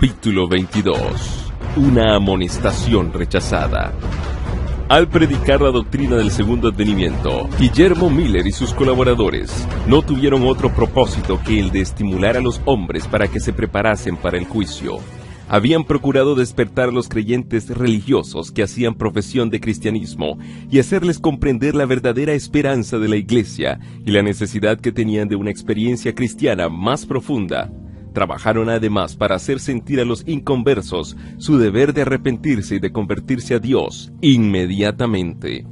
Capítulo 22. Una amonestación rechazada. Al predicar la doctrina del segundo advenimiento, Guillermo Miller y sus colaboradores no tuvieron otro propósito que el de estimular a los hombres para que se preparasen para el juicio. Habían procurado despertar a los creyentes religiosos que hacían profesión de cristianismo y hacerles comprender la verdadera esperanza de la Iglesia y la necesidad que tenían de una experiencia cristiana más profunda. Trabajaron además para hacer sentir a los inconversos su deber de arrepentirse y de convertirse a Dios inmediatamente.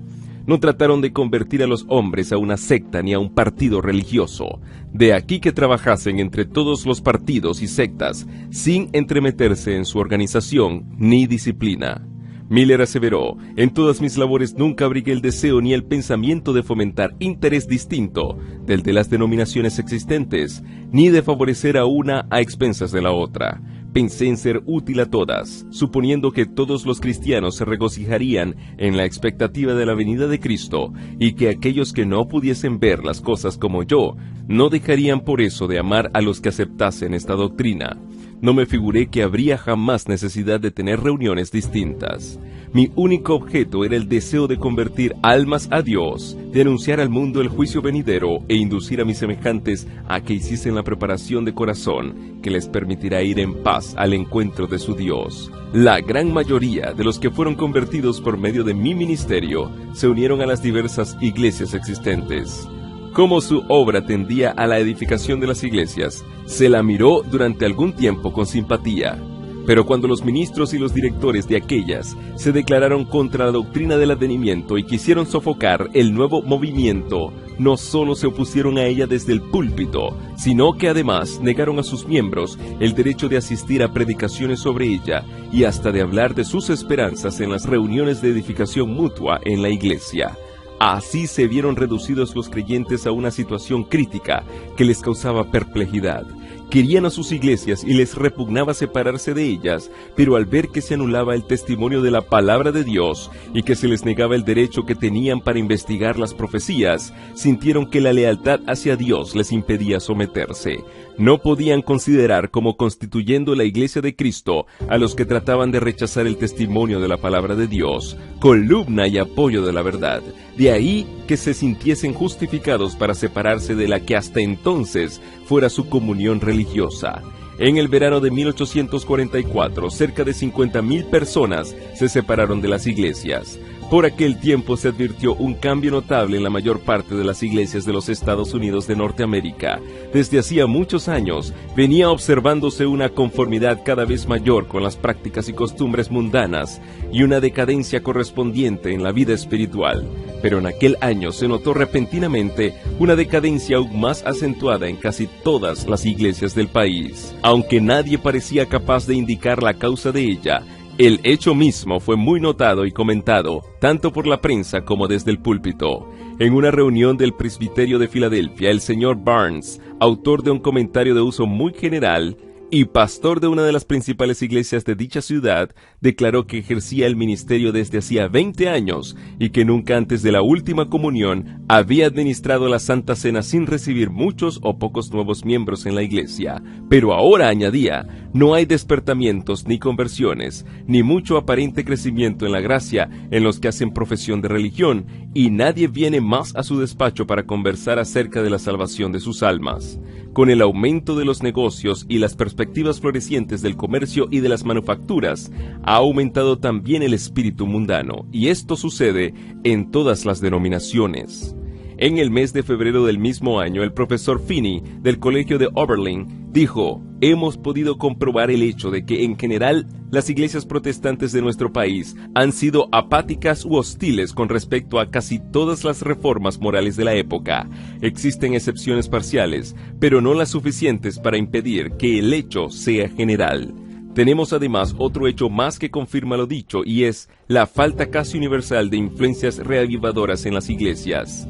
No trataron de convertir a los hombres a una secta ni a un partido religioso. De aquí que trabajasen entre todos los partidos y sectas, sin entremeterse en su organización ni disciplina. Miller aseveró: en todas mis labores nunca abrigué el deseo ni el pensamiento de fomentar interés distinto del de las denominaciones existentes, ni de favorecer a una a expensas de la otra. Pensé en ser útil a todas, suponiendo que todos los cristianos se regocijarían en la expectativa de la venida de Cristo, y que aquellos que no pudiesen ver las cosas como yo, no dejarían por eso de amar a los que aceptasen esta doctrina. No me figuré que habría jamás necesidad de tener reuniones distintas. Mi único objeto era el deseo de convertir almas a Dios, de anunciar al mundo el juicio venidero e inducir a mis semejantes a que hiciesen la preparación de corazón que les permitirá ir en paz al encuentro de su Dios. La gran mayoría de los que fueron convertidos por medio de mi ministerio se unieron a las diversas iglesias existentes. Como su obra tendía a la edificación de las iglesias, se la miró durante algún tiempo con simpatía. Pero cuando los ministros y los directores de aquellas se declararon contra la doctrina del advenimiento y quisieron sofocar el nuevo movimiento, no solo se opusieron a ella desde el púlpito, sino que además negaron a sus miembros el derecho de asistir a predicaciones sobre ella y hasta de hablar de sus esperanzas en las reuniones de edificación mutua en la iglesia. Así se vieron reducidos los creyentes a una situación crítica que les causaba perplejidad. Querían a sus iglesias y les repugnaba separarse de ellas, pero al ver que se anulaba el testimonio de la palabra de Dios y que se les negaba el derecho que tenían para investigar las profecías, sintieron que la lealtad hacia Dios les impedía someterse. No podían considerar como constituyendo la iglesia de Cristo a los que trataban de rechazar el testimonio de la palabra de Dios, columna y apoyo de la verdad. De ahí que se sintiesen justificados para separarse de la que hasta entonces fuera su comunión religiosa. En el verano de 1844, cerca de 50,000 personas se separaron de las iglesias. Por aquel tiempo se advirtió un cambio notable en la mayor parte de las iglesias de los Estados Unidos de Norteamérica. Desde hacía muchos años venía observándose una conformidad cada vez mayor con las prácticas y costumbres mundanas y una decadencia correspondiente en la vida espiritual. Pero en aquel año se notó repentinamente una decadencia aún más acentuada en casi todas las iglesias del país. Aunque nadie parecía capaz de indicar la causa de ella, el hecho mismo fue muy notado y comentado, tanto por la prensa como desde el púlpito. En una reunión del Presbiterio de Filadelfia, el señor Barnes, autor de un comentario de uso muy general y pastor de una de las principales iglesias de dicha ciudad, declaró que ejercía el ministerio desde hacía 20 años y que nunca antes de la última comunión había administrado la Santa Cena sin recibir muchos o pocos nuevos miembros en la iglesia. Pero ahora, añadía, no hay despertamientos ni conversiones, ni mucho aparente crecimiento en la gracia en los que hacen profesión de religión, y nadie viene más a su despacho para conversar acerca de la salvación de sus almas. Con el aumento de los negocios y las perspectivas florecientes del comercio y de las manufacturas, ha aumentado también el espíritu mundano, y esto sucede en todas las denominaciones. En el mes de febrero del mismo año, el profesor Finney, del Colegio de Oberlin, dijo: hemos podido comprobar el hecho de que, en general, las iglesias protestantes de nuestro país han sido apáticas u hostiles con respecto a casi todas las reformas morales de la época. Existen excepciones parciales, pero no las suficientes para impedir que el hecho sea general. Tenemos además otro hecho más que confirma lo dicho, y es la falta casi universal de influencias reavivadoras en las iglesias.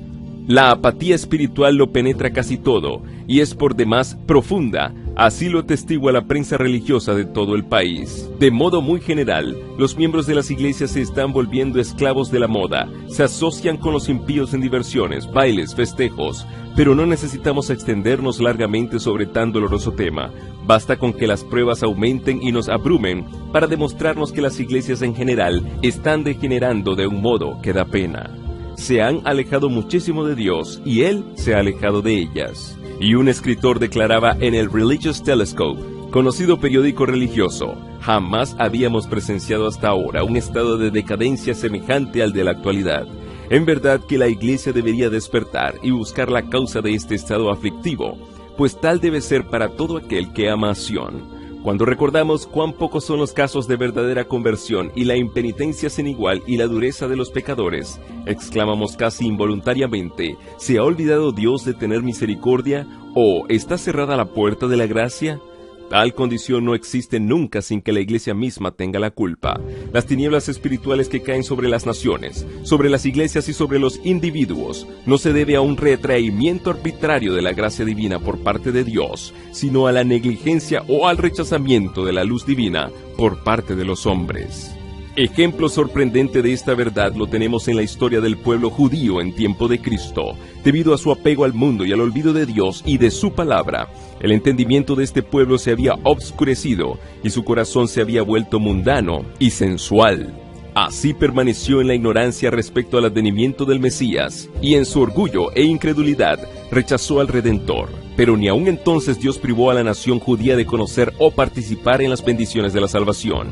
La apatía espiritual lo penetra casi todo, y es por demás profunda, Así lo atestigua la prensa religiosa de todo el país. De modo muy general, los miembros de las iglesias se están volviendo esclavos de la moda, se asocian con los impíos en diversiones, bailes, festejos, pero no necesitamos extendernos largamente sobre tan doloroso tema. Basta con que las pruebas aumenten y nos abrumen para demostrarnos que las iglesias en general están degenerando de un modo que da pena. Se han alejado muchísimo de Dios y Él se ha alejado de ellas. Y un escritor declaraba en el Religious Telescope, conocido periódico religioso: jamás habíamos presenciado hasta ahora un estado de decadencia semejante al de la actualidad. En verdad que la iglesia debería despertar y buscar la causa de este estado aflictivo, pues tal debe ser para todo aquel que ama a Sión. Cuando recordamos cuán pocos son los casos de verdadera conversión y la impenitencia sin igual y la dureza de los pecadores, exclamamos casi involuntariamente: ¿se ha olvidado Dios de tener misericordia? ¿O está cerrada la puerta de la gracia? Tal condición no existe nunca sin que la iglesia misma tenga la culpa. Las tinieblas espirituales que caen sobre las naciones, sobre las iglesias y sobre los individuos, no se debe a un retraimiento arbitrario de la gracia divina por parte de Dios, sino a la negligencia o al rechazamiento de la luz divina por parte de los hombres. Ejemplo sorprendente de esta verdad lo tenemos en la historia del pueblo judío en tiempo de Cristo. Debido a su apego al mundo y al olvido de Dios y de su palabra, el entendimiento de este pueblo se había obscurecido y su corazón se había vuelto mundano y sensual. Así permaneció en la ignorancia respecto al advenimiento del Mesías, y en su orgullo e incredulidad rechazó al Redentor. Pero ni aun entonces Dios privó a la nación judía de conocer o participar en las bendiciones de la salvación.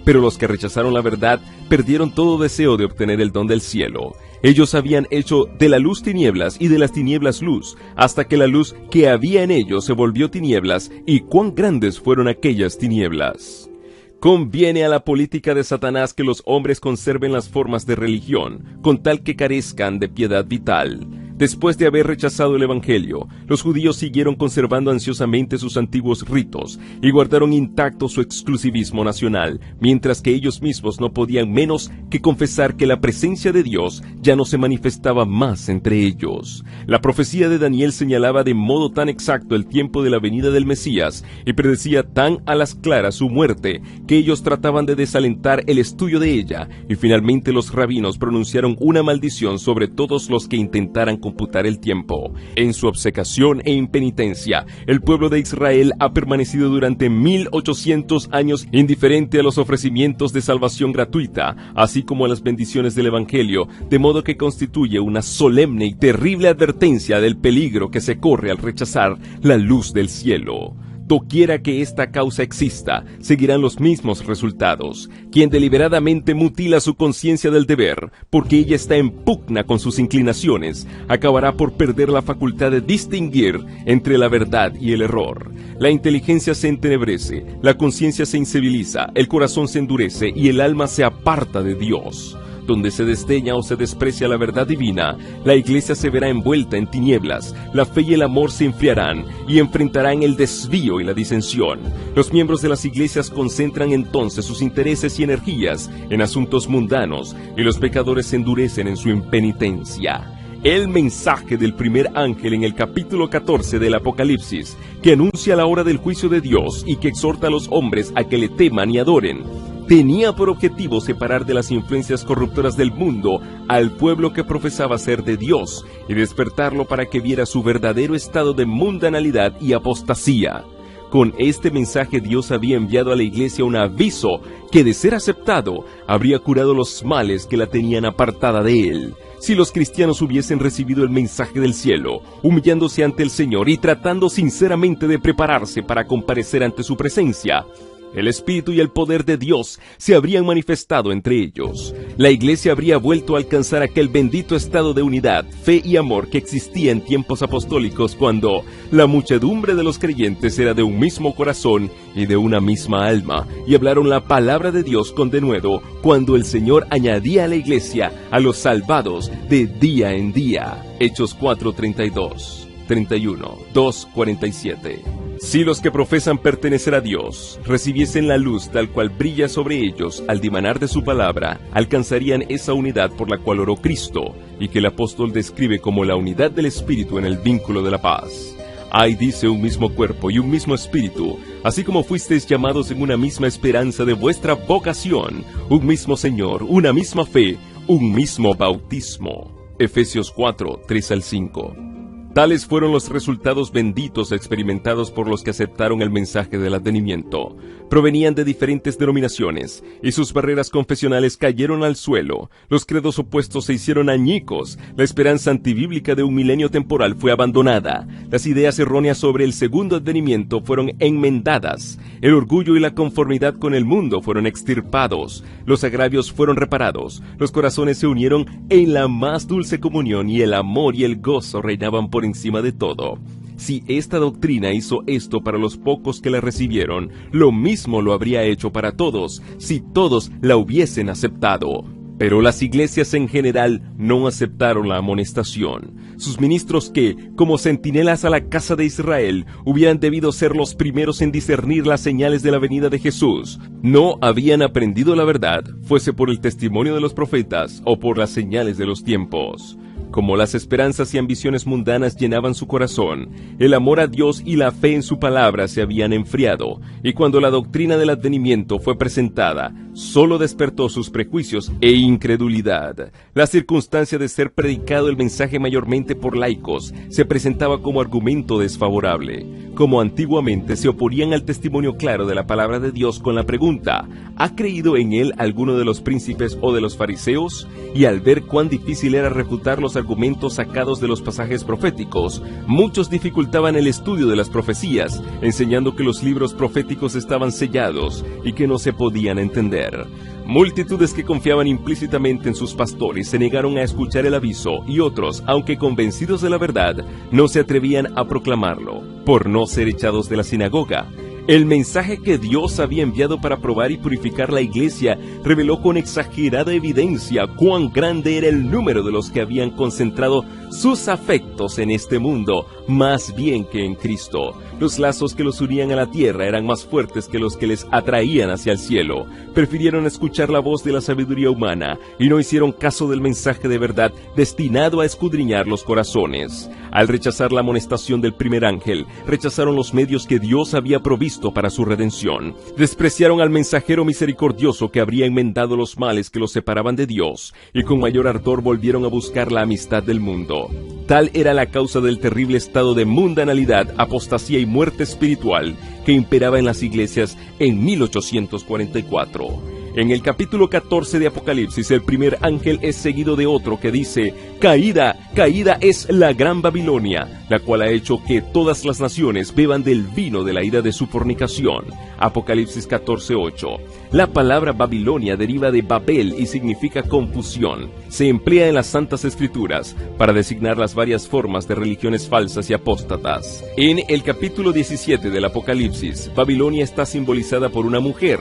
Pero los que rechazaron la verdad perdieron todo deseo de obtener el don del cielo. Ellos habían hecho de la luz tinieblas y de las tinieblas luz, hasta que la luz que había en ellos se volvió tinieblas, y cuán grandes fueron aquellas tinieblas. Conviene a la política de Satanás que los hombres conserven las formas de religión, con tal que carezcan de piedad vital. Después de haber rechazado el Evangelio, los judíos siguieron conservando ansiosamente sus antiguos ritos y guardaron intacto su exclusivismo nacional, mientras que ellos mismos no podían menos que confesar que la presencia de Dios ya no se manifestaba más entre ellos. La profecía de Daniel señalaba de modo tan exacto el tiempo de la venida del Mesías y predecía tan a las claras su muerte que ellos trataban de desalentar el estudio de ella, y finalmente los rabinos pronunciaron una maldición sobre todos los que intentaran computar el tiempo. En su obcecación e impenitencia, el pueblo de Israel ha permanecido durante 1800 años indiferente a los ofrecimientos de salvación gratuita, así como a las bendiciones del Evangelio, de modo que constituye una solemne y terrible advertencia del peligro que se corre al rechazar la luz del cielo. Doquiera que esta causa exista, seguirán los mismos resultados. Quien deliberadamente mutila su conciencia del deber, porque ella está en pugna con sus inclinaciones, acabará por perder la facultad de distinguir entre la verdad y el error. La inteligencia se entenebrece, la conciencia se inciviliza, el corazón se endurece y el alma se aparta de Dios. Donde se desdeña o se desprecia la verdad divina, la iglesia se verá envuelta en tinieblas, la fe y el amor se enfriarán y enfrentarán el desvío y la disensión. Los miembros de las iglesias concentran entonces sus intereses y energías en asuntos mundanos y los pecadores se endurecen en su impenitencia. El mensaje del primer ángel en el capítulo 14 del Apocalipsis, que anuncia la hora del juicio de Dios y que exhorta a los hombres a que le teman y adoren, tenía por objetivo separar de las influencias corruptoras del mundo al pueblo que profesaba ser de Dios y despertarlo para que viera su verdadero estado de mundanalidad y apostasía. Con este mensaje Dios había enviado a la iglesia un aviso que, de ser aceptado, habría curado los males que la tenían apartada de Él. Si los cristianos hubiesen recibido el mensaje del cielo, humillándose ante el Señor y tratando sinceramente de prepararse para comparecer ante su presencia, el Espíritu y el poder de Dios se habrían manifestado entre ellos. La iglesia habría vuelto a alcanzar aquel bendito estado de unidad, fe y amor que existía en tiempos apostólicos cuando la muchedumbre de los creyentes era de un mismo corazón y de una misma alma, y hablaron la palabra de Dios con denuedo cuando el Señor añadía a la iglesia a los salvados de día en día. Hechos 4:32, 31, 2:47. Si los que profesan pertenecer a Dios recibiesen la luz tal cual brilla sobre ellos al dimanar de su palabra, alcanzarían esa unidad por la cual oró Cristo y que el apóstol describe como la unidad del Espíritu en el vínculo de la paz. Hay, dice, un mismo cuerpo y un mismo espíritu, así como fuisteis llamados en una misma esperanza de vuestra vocación, un mismo Señor, una misma fe, un mismo bautismo. Efesios 4, 3-5. Tales fueron los resultados benditos experimentados por los que aceptaron el mensaje del advenimiento. Provenían de diferentes denominaciones, y sus barreras confesionales cayeron al suelo. Los credos opuestos se hicieron añicos. La esperanza antibíblica de un milenio temporal fue abandonada. Las ideas erróneas sobre el segundo advenimiento fueron enmendadas. El orgullo y la conformidad con el mundo fueron extirpados. Los agravios fueron reparados. Los corazones se unieron en la más dulce comunión, y el amor y el gozo reinaban por encima de todo. Si esta doctrina hizo esto para los pocos que la recibieron, lo mismo lo habría hecho para todos, si todos la hubiesen aceptado. Pero las iglesias en general no aceptaron la amonestación. Sus ministros que, como centinelas a la casa de Israel, hubieran debido ser los primeros en discernir las señales de la venida de Jesús, no habían aprendido la verdad, fuese por el testimonio de los profetas o por las señales de los tiempos. Como las esperanzas y ambiciones mundanas llenaban su corazón, el amor a Dios y la fe en su palabra se habían enfriado, y cuando la doctrina del advenimiento fue presentada, solo despertó sus prejuicios e incredulidad. La circunstancia de ser predicado el mensaje mayormente por laicos se presentaba como argumento desfavorable. Como antiguamente se oponían al testimonio claro de la palabra de Dios con la pregunta, ¿ha creído en él alguno de los príncipes o de los fariseos? Y al ver cuán difícil era refutar los argumentos sacados de los pasajes proféticos, muchos dificultaban el estudio de las profecías, enseñando que los libros proféticos estaban sellados y que no se podían entender. Multitudes que confiaban implícitamente en sus pastores se negaron a escuchar el aviso, y otros, aunque convencidos de la verdad, no se atrevían a proclamarlo, por no ser echados de la sinagoga. El mensaje que Dios había enviado para probar y purificar la iglesia reveló con exagerada evidencia cuán grande era el número de los que habían concentrado sus afectos en este mundo, más bien que en Cristo. Los lazos que los unían a la tierra eran más fuertes que los que les atraían hacia el cielo. Prefirieron escuchar la voz de la sabiduría humana y no hicieron caso del mensaje de verdad destinado a escudriñar los corazones. Al rechazar la amonestación del primer ángel, rechazaron los medios que Dios había provisto para su redención. Despreciaron al mensajero misericordioso que habría enmendado los males que los separaban de Dios, y con mayor ardor volvieron a buscar la amistad del mundo. Tal era la causa del terrible estado de mundanalidad, apostasía y muerte espiritual que imperaba en las iglesias en 1844. En el capítulo 14 de Apocalipsis, el primer ángel es seguido de otro que dice: Caída, caída es la gran Babilonia, la cual ha hecho que todas las naciones beban del vino de la ira de su fornicación. Apocalipsis 14:8. La palabra Babilonia deriva de Babel y significa confusión. Se emplea en las Santas Escrituras para designar las varias formas de religiones falsas y apóstatas. En el capítulo 17 del Apocalipsis, Babilonia está simbolizada por una mujer,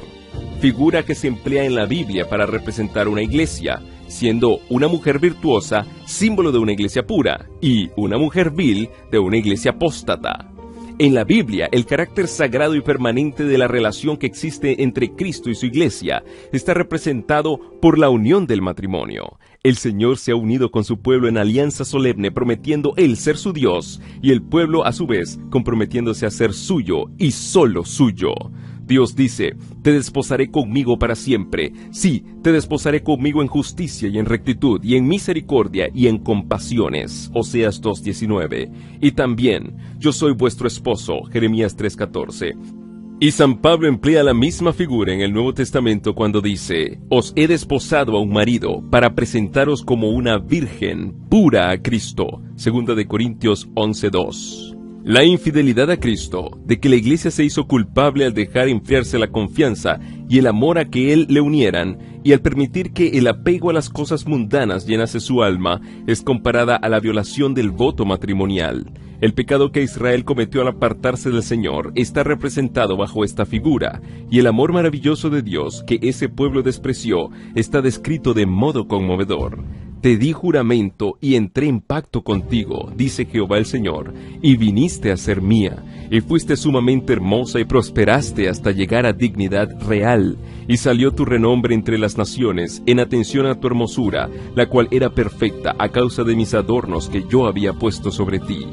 figura que se emplea en la Biblia para representar una iglesia, siendo una mujer virtuosa símbolo de una iglesia pura y una mujer vil de una iglesia apóstata. En la Biblia, el carácter sagrado y permanente de la relación que existe entre Cristo y su iglesia está representado por la unión del matrimonio. El Señor se ha unido con su pueblo en alianza solemne, prometiendo Él ser su Dios, y el pueblo, a su vez, comprometiéndose a ser suyo y solo suyo. Dios dice: te desposaré conmigo para siempre. Sí, te desposaré conmigo en justicia y en rectitud, y en misericordia y en compasiones. Oseas 2:19. Y también, yo soy vuestro esposo. Jeremías 3:14. Y San Pablo emplea la misma figura en el Nuevo Testamento cuando dice: os he desposado a un marido para presentaros como una virgen pura a Cristo. 2 de Corintios 11:2. La infidelidad a Cristo, de que la iglesia se hizo culpable al dejar enfriarse la confianza y el amor a que Él le unieran, y al permitir que el apego a las cosas mundanas llenase su alma, es comparada a la violación del voto matrimonial. El pecado que Israel cometió al apartarse del Señor está representado bajo esta figura, y el amor maravilloso de Dios que ese pueblo despreció está descrito de modo conmovedor. Te di juramento y entré en pacto contigo, dice Jehová el Señor, y viniste a ser mía, y fuiste sumamente hermosa y prosperaste hasta llegar a dignidad real, y salió tu renombre entre las naciones en atención a tu hermosura, la cual era perfecta a causa de mis adornos que yo había puesto sobre ti.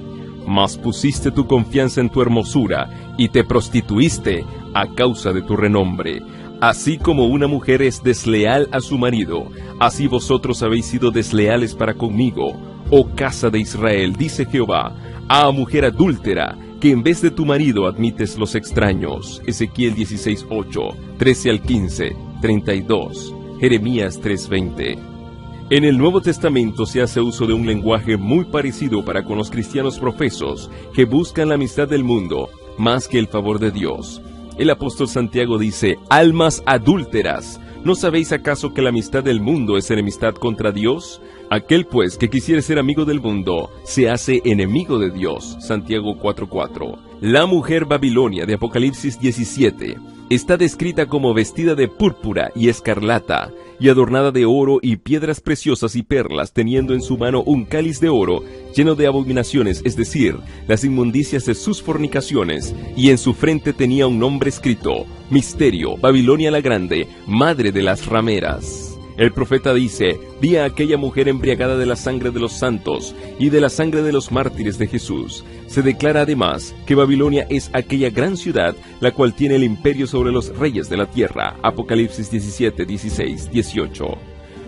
mas pusiste tu confianza en tu hermosura, y te prostituiste a causa de tu renombre. Así como una mujer es desleal a su marido, así vosotros habéis sido desleales para conmigo, oh casa de Israel, dice Jehová. Ah, mujer adúltera, que en vez de tu marido admites los extraños. Ezequiel 16:8, 13 al 15, 32, Jeremías 3:20. En el Nuevo Testamento se hace uso de un lenguaje muy parecido para con los cristianos profesos que buscan la amistad del mundo más que el favor de Dios. El apóstol Santiago dice: almas adúlteras, ¿no sabéis acaso que la amistad del mundo es enemistad contra Dios? Aquel pues que quisiere ser amigo del mundo, se hace enemigo de Dios. Santiago 4:4. La mujer Babilonia de Apocalipsis 17 está descrita como vestida de púrpura y escarlata, y adornada de oro y piedras preciosas y perlas, teniendo en su mano un cáliz de oro lleno de abominaciones, es decir, las inmundicias de sus fornicaciones, y en su frente tenía un nombre escrito: Misterio, Babilonia la Grande, madre de las rameras. El profeta dice: vi a aquella mujer embriagada de la sangre de los santos y de la sangre de los mártires de Jesús. Se declara además que Babilonia es aquella gran ciudad, la cual tiene el imperio sobre los reyes de la tierra. Apocalipsis 17, 16, 18.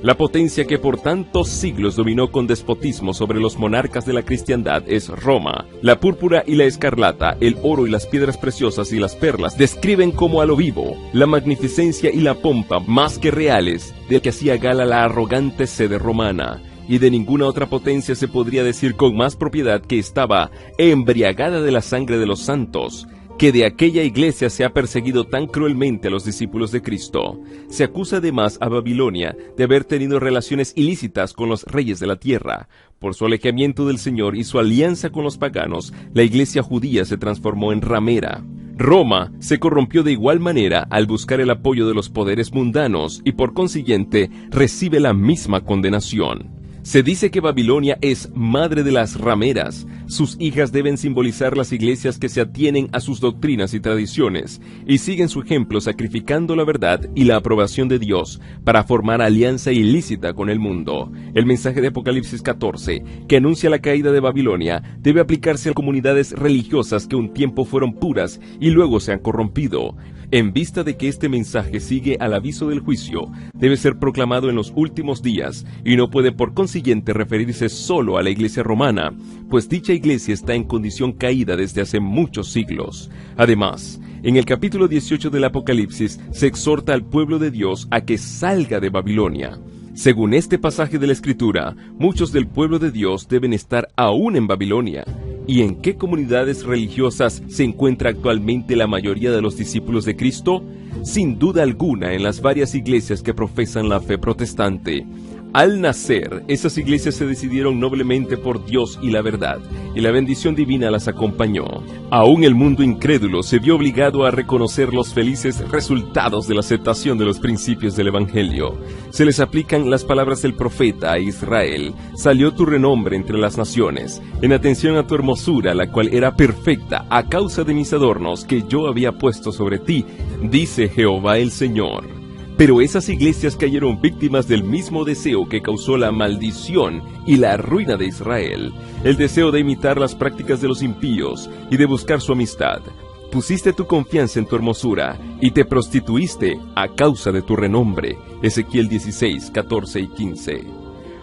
La potencia que por tantos siglos dominó con despotismo sobre los monarcas de la cristiandad es Roma. La púrpura y la escarlata, el oro y las piedras preciosas y las perlas describen como a lo vivo la magnificencia y la pompa más que reales del que hacía gala la arrogante sede romana. Y de ninguna otra potencia se podría decir con más propiedad que estaba embriagada de la sangre de los santos, que de aquella iglesia se ha perseguido tan cruelmente a los discípulos de Cristo. Se acusa además a Babilonia de haber tenido relaciones ilícitas con los reyes de la tierra. Por su alejamiento del Señor y su alianza con los paganos, la iglesia judía se transformó en ramera. Roma se corrompió de igual manera al buscar el apoyo de los poderes mundanos y por consiguiente recibe la misma condenación. Se dice que Babilonia es madre de las rameras. Sus hijas deben simbolizar las iglesias que se atienen a sus doctrinas y tradiciones y siguen su ejemplo sacrificando la verdad y la aprobación de Dios para formar alianza ilícita con el mundo. El mensaje de Apocalipsis 14, que anuncia la caída de Babilonia, debe aplicarse a comunidades religiosas que un tiempo fueron puras y luego se han corrompido. En vista de que este mensaje sigue al aviso del juicio, debe ser proclamado en los últimos días y no puede por consiguiente referirse solo a la iglesia romana, pues dicha iglesia está en condición caída desde hace muchos siglos. Además, en el capítulo 18 del Apocalipsis se exhorta al pueblo de Dios a que salga de Babilonia. Según este pasaje de la Escritura, muchos del pueblo de Dios deben estar aún en Babilonia. ¿Y en qué comunidades religiosas se encuentra actualmente la mayoría de los discípulos de Cristo? Sin duda alguna en las varias iglesias que profesan la fe protestante. Al nacer, esas iglesias se decidieron noblemente por Dios y la verdad, y la bendición divina las acompañó. Aún el mundo incrédulo se vio obligado a reconocer los felices resultados de la aceptación de los principios del Evangelio. Se les aplican las palabras del profeta a Israel: salió tu renombre entre las naciones, en atención a tu hermosura, la cual era perfecta a causa de mis adornos que yo había puesto sobre ti, dice Jehová el Señor. Pero esas iglesias cayeron víctimas del mismo deseo que causó la maldición y la ruina de Israel, el deseo de imitar las prácticas de los impíos y de buscar su amistad. Pusiste tu confianza en tu hermosura y te prostituiste a causa de tu renombre. Ezequiel 16, 14 y 15.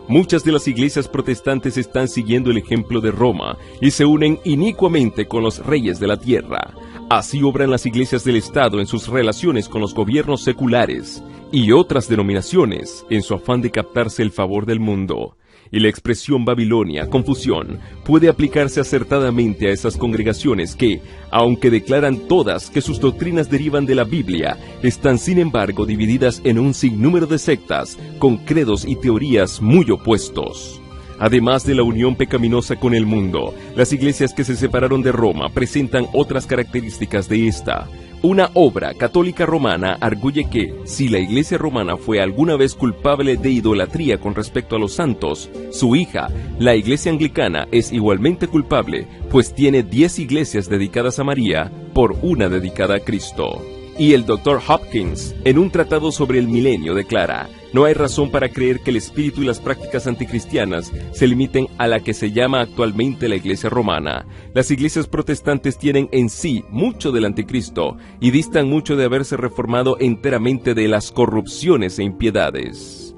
Muchas de las iglesias protestantes están siguiendo el ejemplo de Roma y se unen inicuamente con los reyes de la tierra. Así obran las iglesias del Estado en sus relaciones con los gobiernos seculares y otras denominaciones en su afán de captarse el favor del mundo. Y la expresión Babilonia, confusión, puede aplicarse acertadamente a esas congregaciones que, aunque declaran todas que sus doctrinas derivan de la Biblia, están sin embargo divididas en un sinnúmero de sectas con credos y teorías muy opuestos. Además de la unión pecaminosa con el mundo, las iglesias que se separaron de Roma presentan otras características de esta. Una obra católica romana arguye que, si la iglesia romana fue alguna vez culpable de idolatría con respecto a los santos, su hija, la iglesia anglicana, es igualmente culpable, pues tiene 10 iglesias dedicadas a María por una dedicada a Cristo. Y el Dr. Hopkins, en un tratado sobre el milenio, declara: No hay razón para creer que el espíritu y las prácticas anticristianas se limiten a la que se llama actualmente la Iglesia romana. Las iglesias protestantes tienen en sí mucho del anticristo y distan mucho de haberse reformado enteramente de las corrupciones e impiedades.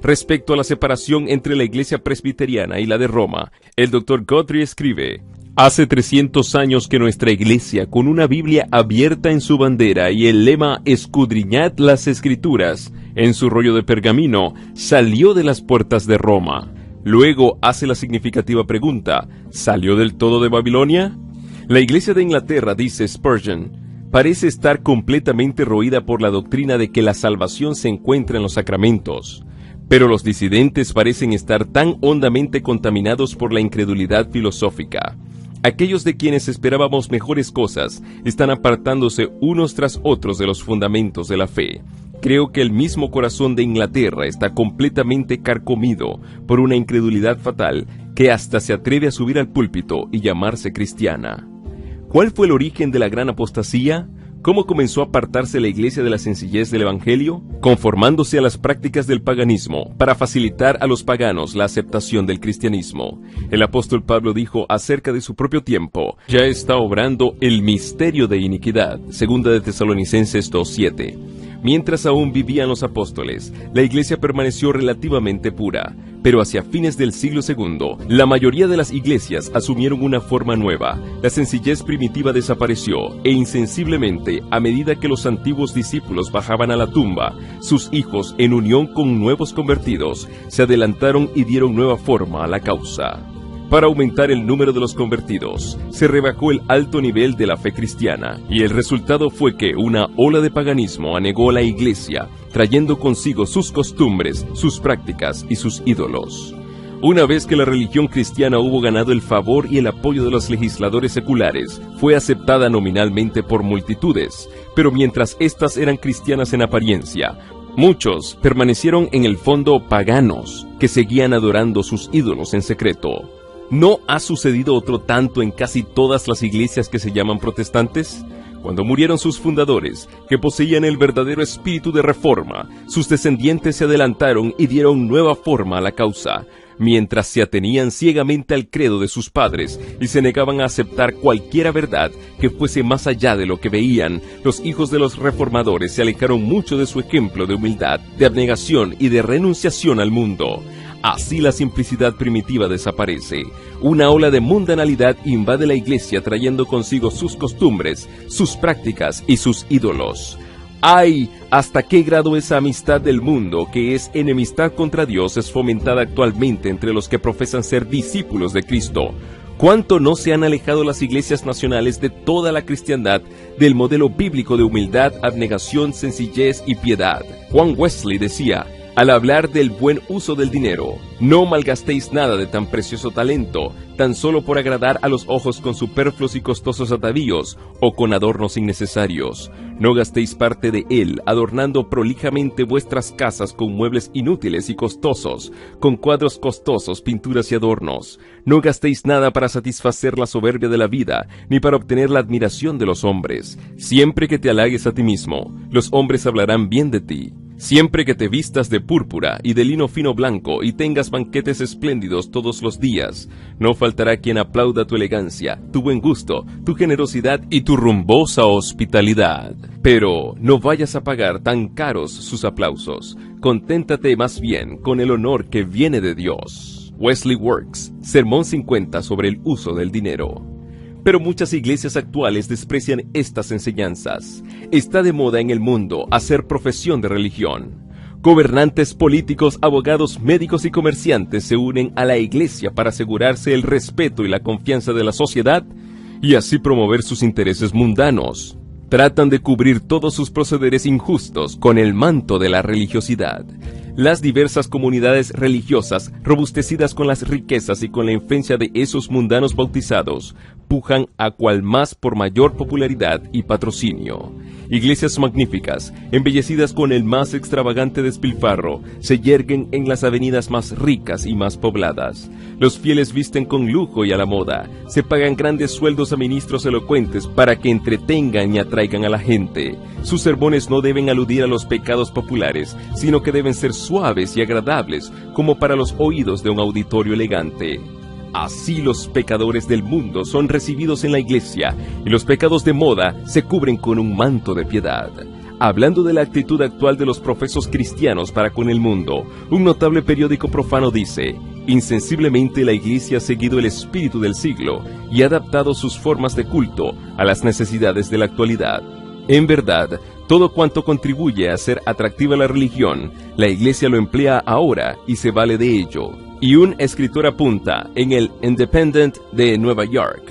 Respecto a la separación entre la Iglesia presbiteriana y la de Roma, el Dr. Guthrie escribe: hace 300 años que nuestra Iglesia, con una Biblia abierta en su bandera y el lema «Escudriñad las Escrituras» en su rollo de pergamino, salió de las puertas de Roma. Luego hace la significativa pregunta: ¿salió del todo de Babilonia? La Iglesia de Inglaterra, dice Spurgeon, parece estar completamente roída por la doctrina de que la salvación se encuentra en los sacramentos. Pero los disidentes parecen estar tan hondamente contaminados por la incredulidad filosófica. Aquellos de quienes esperábamos mejores cosas están apartándose unos tras otros de los fundamentos de la fe. Creo que el mismo corazón de Inglaterra está completamente carcomido por una incredulidad fatal que hasta se atreve a subir al púlpito y llamarse cristiana. ¿Cuál fue el origen de la gran apostasía? ¿Cómo comenzó a apartarse la Iglesia de la sencillez del Evangelio? Conformándose a las prácticas del paganismo para facilitar a los paganos la aceptación del cristianismo. El apóstol Pablo dijo acerca de su propio tiempo: ya está obrando el misterio de iniquidad, 2 de Tesalonicenses 2:7. Mientras aún vivían los apóstoles, la Iglesia permaneció relativamente pura, pero hacia fines del siglo II, la mayoría de las iglesias asumieron una forma nueva. La sencillez primitiva desapareció, e insensiblemente, a medida que los antiguos discípulos bajaban a la tumba, sus hijos, en unión con nuevos convertidos, se adelantaron y dieron nueva forma a la causa. Para aumentar el número de los convertidos, se rebajó el alto nivel de la fe cristiana, y el resultado fue que una ola de paganismo anegó a la Iglesia, trayendo consigo sus costumbres, sus prácticas y sus ídolos. Una vez que la religión cristiana hubo ganado el favor y el apoyo de los legisladores seculares, fue aceptada nominalmente por multitudes, pero mientras éstas eran cristianas en apariencia, muchos permanecieron en el fondo paganos, que seguían adorando sus ídolos en secreto. ¿No ha sucedido otro tanto en casi todas las iglesias que se llaman protestantes? Cuando murieron sus fundadores, que poseían el verdadero espíritu de reforma, sus descendientes se adelantaron y dieron nueva forma a la causa, mientras se atenían ciegamente al credo de sus padres y se negaban a aceptar cualquiera verdad que fuese más allá de lo que veían. Los hijos de los reformadores se alejaron mucho de su ejemplo de humildad, de abnegación y de renunciación al mundo. Así la simplicidad primitiva desaparece. Una ola de mundanalidad invade la Iglesia trayendo consigo sus costumbres, sus prácticas y sus ídolos. ¡Ay! ¿Hasta qué grado esa amistad del mundo, que es enemistad contra Dios, es fomentada actualmente entre los que profesan ser discípulos de Cristo? ¿Cuánto no se han alejado las iglesias nacionales de toda la cristiandad, del modelo bíblico de humildad, abnegación, sencillez y piedad? Juan Wesley decía, al hablar del buen uso del dinero: no malgastéis nada de tan precioso talento, tan solo por agradar a los ojos con superfluos y costosos atavíos, o con adornos innecesarios. No gastéis parte de él, adornando prolijamente vuestras casas con muebles inútiles y costosos, con cuadros costosos, pinturas y adornos. No gastéis nada para satisfacer la soberbia de la vida, ni para obtener la admiración de los hombres. Siempre que te halagues a ti mismo, los hombres hablarán bien de ti. Siempre que te vistas de púrpura y de lino fino blanco y tengas banquetes espléndidos todos los días, no faltará quien aplauda tu elegancia, tu buen gusto, tu generosidad y tu rumbosa hospitalidad. Pero no vayas a pagar tan caros sus aplausos. Conténtate más bien con el honor que viene de Dios. Wesley Works, Sermón 50 sobre el uso del dinero. Pero muchas iglesias actuales desprecian estas enseñanzas. Está de moda en el mundo hacer profesión de religión. Gobernantes, políticos, abogados, médicos y comerciantes se unen a la iglesia para asegurarse el respeto y la confianza de la sociedad y así promover sus intereses mundanos. Tratan de cubrir todos sus procederes injustos con el manto de la religiosidad. Las diversas comunidades religiosas, robustecidas con las riquezas y con la influencia de esos mundanos bautizados, empujan a cual más por mayor popularidad y patrocinio. Iglesias magníficas, embellecidas con el más extravagante despilfarro, se yerguen en las avenidas más ricas y más pobladas. Los fieles visten con lujo y a la moda. Se pagan grandes sueldos a ministros elocuentes para que entretengan y atraigan a la gente. Sus sermones no deben aludir a los pecados populares, sino que deben ser suaves y agradables, como para los oídos de un auditorio elegante. Así los pecadores del mundo son recibidos en la iglesia, y los pecados de moda se cubren con un manto de piedad. Hablando de la actitud actual de los profesos cristianos para con el mundo, un notable periódico profano dice: insensiblemente la iglesia ha seguido el espíritu del siglo y ha adaptado sus formas de culto a las necesidades de la actualidad. En verdad, todo cuanto contribuye a hacer atractiva la religión, la iglesia lo emplea ahora y se vale de ello. Y un escritor apunta en el Independent de Nueva York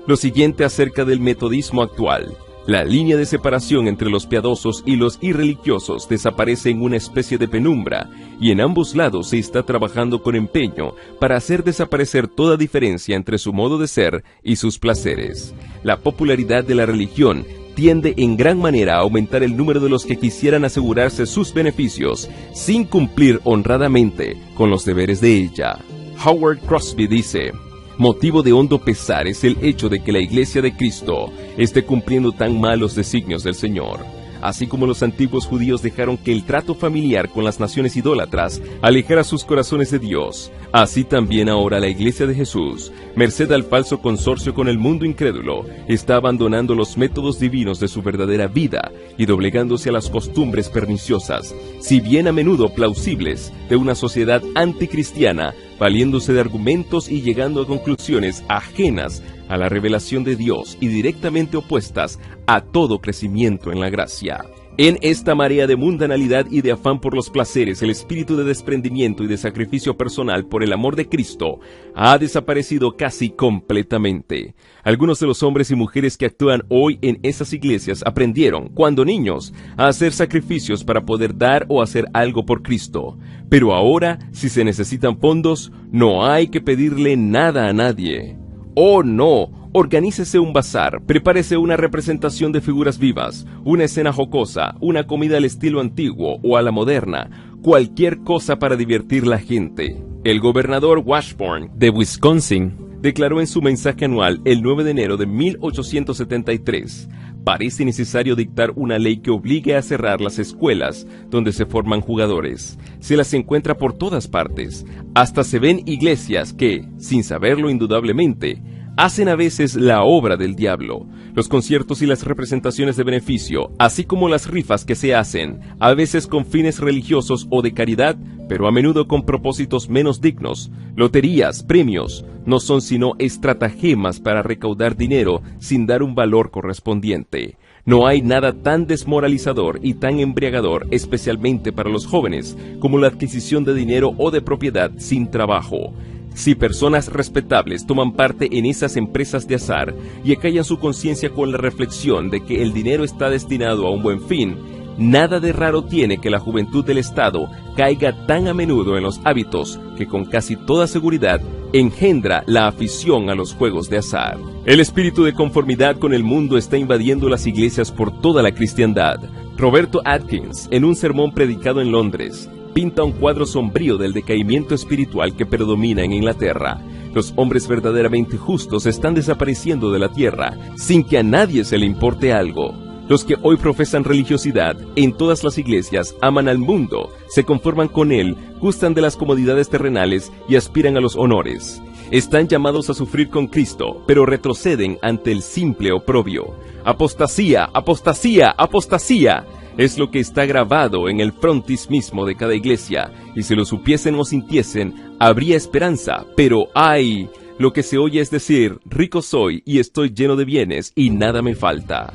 lo siguiente acerca del metodismo actual: la línea de separación entre los piadosos y los irreligiosos desaparece en una especie de penumbra, y en ambos lados se está trabajando con empeño para hacer desaparecer toda diferencia entre su modo de ser y sus placeres. La popularidad de la religión tiende en gran manera a aumentar el número de los que quisieran asegurarse sus beneficios sin cumplir honradamente con los deberes de ella. Howard Crosby dice: motivo de hondo pesar es el hecho de que la Iglesia de Cristo esté cumpliendo tan mal los designios del Señor. Así como los antiguos judíos dejaron que el trato familiar con las naciones idólatras alejara sus corazones de Dios, así también ahora la Iglesia de Jesús, merced al falso consorcio con el mundo incrédulo, está abandonando los métodos divinos de su verdadera vida y doblegándose a las costumbres perniciosas, si bien a menudo plausibles, de una sociedad anticristiana, valiéndose de argumentos y llegando a conclusiones ajenas a la revelación de Dios y directamente opuestas a todo crecimiento en la gracia. En esta marea de mundanalidad y de afán por los placeres, el espíritu de desprendimiento y de sacrificio personal por el amor de Cristo ha desaparecido casi completamente. Algunos de los hombres y mujeres que actúan hoy en esas iglesias aprendieron, cuando niños, a hacer sacrificios para poder dar o hacer algo por Cristo. Pero ahora, si se necesitan fondos, no hay que pedirle nada a nadie. ¡Oh, no! Organícese un bazar, prepárese una representación de figuras vivas, una escena jocosa, una comida al estilo antiguo o a la moderna, cualquier cosa para divertir la gente. El gobernador Washburn, de Wisconsin, declaró en su mensaje anual el 9 de enero de 1873, parece necesario dictar una ley que obligue a cerrar las escuelas donde se forman jugadores. Se las encuentra por todas partes. Hasta se ven iglesias que, sin saberlo indudablemente, hacen a veces la obra del diablo. Los conciertos y las representaciones de beneficio, así como las rifas que se hacen, a veces con fines religiosos o de caridad, pero a menudo con propósitos menos dignos, loterías, premios, no son sino estratagemas para recaudar dinero sin dar un valor correspondiente. No hay nada tan desmoralizador y tan embriagador, especialmente para los jóvenes, como la adquisición de dinero o de propiedad sin trabajo. Si personas respetables toman parte en esas empresas de azar y acallan su conciencia con la reflexión de que el dinero está destinado a un buen fin, nada de raro tiene que la juventud del Estado caiga tan a menudo en los hábitos que con casi toda seguridad engendra la afición a los juegos de azar. El espíritu de conformidad con el mundo está invadiendo las iglesias por toda la cristiandad. Roberto Atkins, en un sermón predicado en Londres, pinta un cuadro sombrío del decaimiento espiritual que predomina en Inglaterra. Los hombres verdaderamente justos están desapareciendo de la tierra sin que a nadie se le importe algo. Los que hoy profesan religiosidad en todas las iglesias aman al mundo, se conforman con él, gustan de las comodidades terrenales y aspiran a los honores. Están llamados a sufrir con Cristo, pero retroceden ante el simple oprobio. ¡Apostasía! ¡Apostasía! ¡Apostasía! Es lo que está grabado en el frontis mismo de cada iglesia, y si lo supiesen o sintiesen, habría esperanza, pero ¡ay! Lo que se oye es decir, rico soy y estoy lleno de bienes y nada me falta.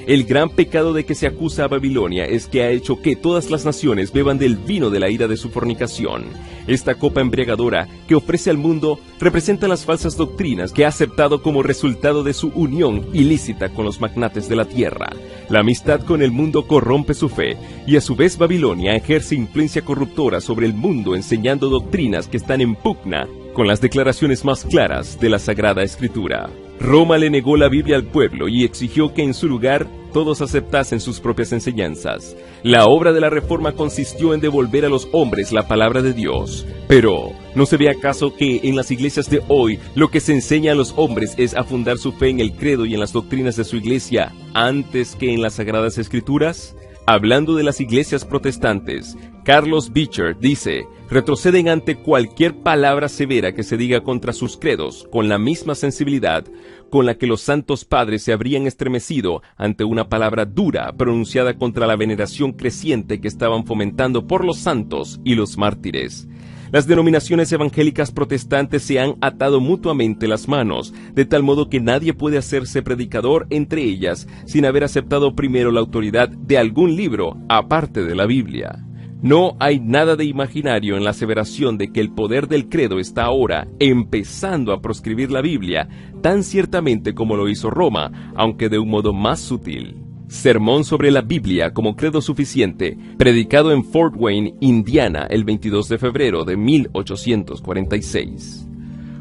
El gran pecado de que se acusa a Babilonia es que ha hecho que todas las naciones beban del vino de la ira de su fornicación. Esta copa embriagadora que ofrece al mundo representa las falsas doctrinas que ha aceptado como resultado de su unión ilícita con los magnates de la tierra. La amistad con el mundo corrompe su fe, y a su vez Babilonia ejerce influencia corruptora sobre el mundo enseñando doctrinas que están en pugna con las declaraciones más claras de la Sagrada Escritura. Roma le negó la Biblia al pueblo y exigió que en su lugar todos aceptasen sus propias enseñanzas. La obra de la Reforma consistió en devolver a los hombres la palabra de Dios. Pero, ¿no se ve acaso que en las iglesias de hoy lo que se enseña a los hombres es a fundar su fe en el credo y en las doctrinas de su iglesia antes que en las Sagradas Escrituras? Hablando de las iglesias protestantes, Carlos Beecher dice: retroceden ante cualquier palabra severa que se diga contra sus credos con la misma sensibilidad con la que los santos padres se habrían estremecido ante una palabra dura pronunciada contra la veneración creciente que estaban fomentando por los santos y los mártires. Las denominaciones evangélicas protestantes se han atado mutuamente las manos, de tal modo que nadie puede hacerse predicador entre ellas sin haber aceptado primero la autoridad de algún libro aparte de la Biblia. No hay nada de imaginario en la aseveración de que el poder del credo está ahora empezando a proscribir la Biblia, tan ciertamente como lo hizo Roma, aunque de un modo más sutil. Sermón sobre la Biblia como credo suficiente, predicado en Fort Wayne, Indiana, el 22 de febrero de 1846.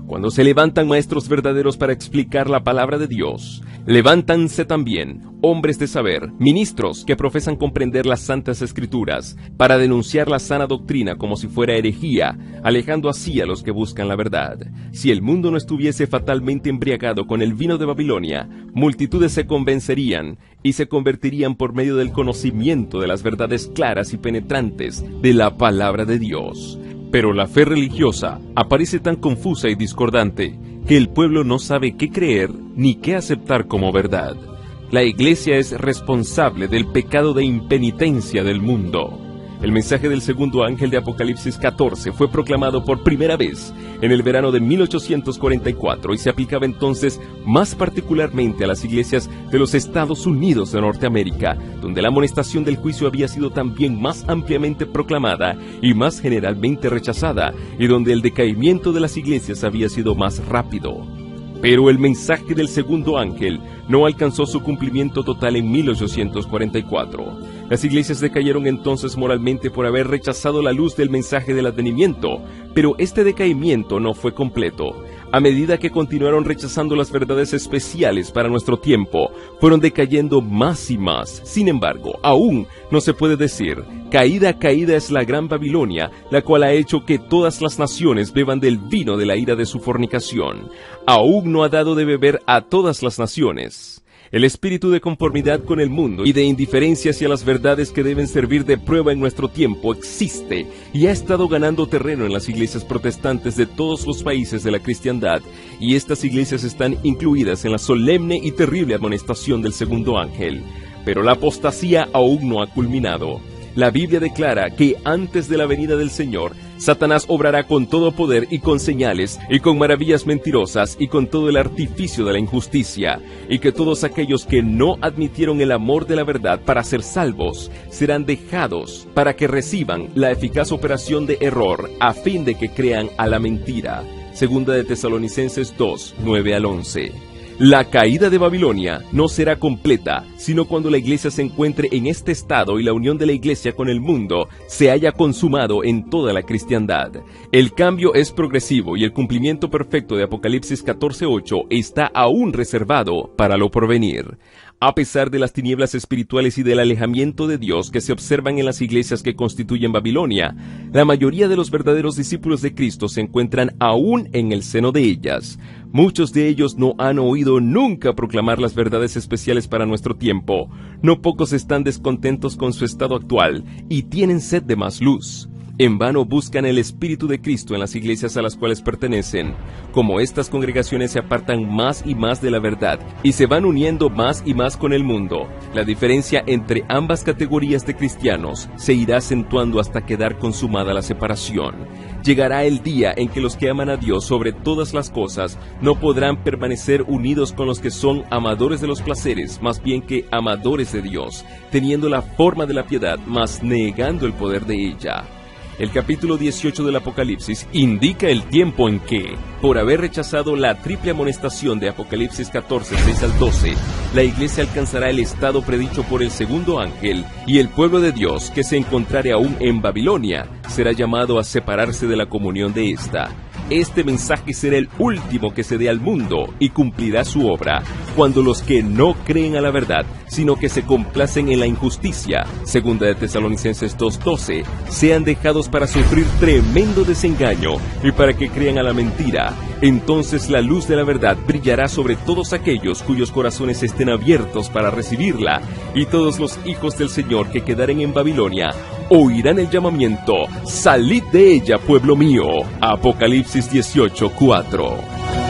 Cuando se levantan maestros verdaderos para explicar la palabra de Dios, levántanse también hombres de saber, ministros que profesan comprender las santas escrituras, para denunciar la sana doctrina como si fuera herejía, alejando así a los que buscan la verdad. Si el mundo no estuviese fatalmente embriagado con el vino de Babilonia, multitudes se convencerían y se convertirían por medio del conocimiento de las verdades claras y penetrantes de la palabra de Dios. Pero la fe religiosa aparece tan confusa y discordante que el pueblo no sabe qué creer ni qué aceptar como verdad. La Iglesia es responsable del pecado de impenitencia del mundo. El mensaje del segundo ángel de Apocalipsis 14 fue proclamado por primera vez en el verano de 1844 y se aplicaba entonces más particularmente a las iglesias de los Estados Unidos de Norteamérica, donde la amonestación del juicio había sido también más ampliamente proclamada y más generalmente rechazada, y donde el decaimiento de las iglesias había sido más rápido. Pero el mensaje del segundo ángel no alcanzó su cumplimiento total en 1844. Las iglesias decayeron entonces moralmente por haber rechazado la luz del mensaje del advenimiento, pero este decaimiento no fue completo. A medida que continuaron rechazando las verdades especiales para nuestro tiempo, fueron decayendo más y más. Sin embargo, aún no se puede decir: caída, caída es la gran Babilonia, la cual ha hecho que todas las naciones beban del vino de la ira de su fornicación. Aún no ha dado de beber a todas las naciones. El espíritu de conformidad con el mundo y de indiferencia hacia las verdades que deben servir de prueba en nuestro tiempo existe y ha estado ganando terreno en las iglesias protestantes de todos los países de la cristiandad, y estas iglesias están incluidas en la solemne y terrible amonestación del segundo ángel. Pero la apostasía aún no ha culminado. La Biblia declara que antes de la venida del Señor, Satanás obrará con todo poder y con señales y con maravillas mentirosas y con todo el artificio de la injusticia, y que todos aquellos que no admitieron el amor de la verdad para ser salvos serán dejados para que reciban la eficaz operación de error a fin de que crean a la mentira. Segunda de Tesalonicenses 2, 9 al 11. La caída de Babilonia no será completa, sino cuando la iglesia se encuentre en este estado y la unión de la iglesia con el mundo se haya consumado en toda la cristiandad. El cambio es progresivo y el cumplimiento perfecto de Apocalipsis 14:8 está aún reservado para lo porvenir. A pesar de las tinieblas espirituales y del alejamiento de Dios que se observan en las iglesias que constituyen Babilonia, la mayoría de los verdaderos discípulos de Cristo se encuentran aún en el seno de ellas. Muchos de ellos no han oído nunca proclamar las verdades especiales para nuestro tiempo. No pocos están descontentos con su estado actual y tienen sed de más luz. En vano buscan el Espíritu de Cristo en las iglesias a las cuales pertenecen. Como estas congregaciones se apartan más y más de la verdad y se van uniendo más y más con el mundo, la diferencia entre ambas categorías de cristianos se irá acentuando hasta quedar consumada la separación. Llegará el día en que los que aman a Dios sobre todas las cosas no podrán permanecer unidos con los que son amadores de los placeres, más bien que amadores de Dios, teniendo la forma de la piedad, mas negando el poder de ella. El capítulo 18 del Apocalipsis indica el tiempo en que, por haber rechazado la triple amonestación de Apocalipsis 14, 6 al 12, la iglesia alcanzará el estado predicho por el segundo ángel, y el pueblo de Dios, que se encontrare aún en Babilonia, será llamado a separarse de la comunión de esta. Este mensaje será el último que se dé al mundo y cumplirá su obra, cuando los que no creen a la verdad, sino que se complacen en la injusticia, segunda de Tesalonicenses 2:12, sean dejados para sufrir tremendo desengaño y para que crean a la mentira. Entonces la luz de la verdad brillará sobre todos aquellos cuyos corazones estén abiertos para recibirla, y todos los hijos del Señor que quedaren en Babilonia oirán el llamamiento: salid de ella, pueblo mío. Apocalipsis 18:4.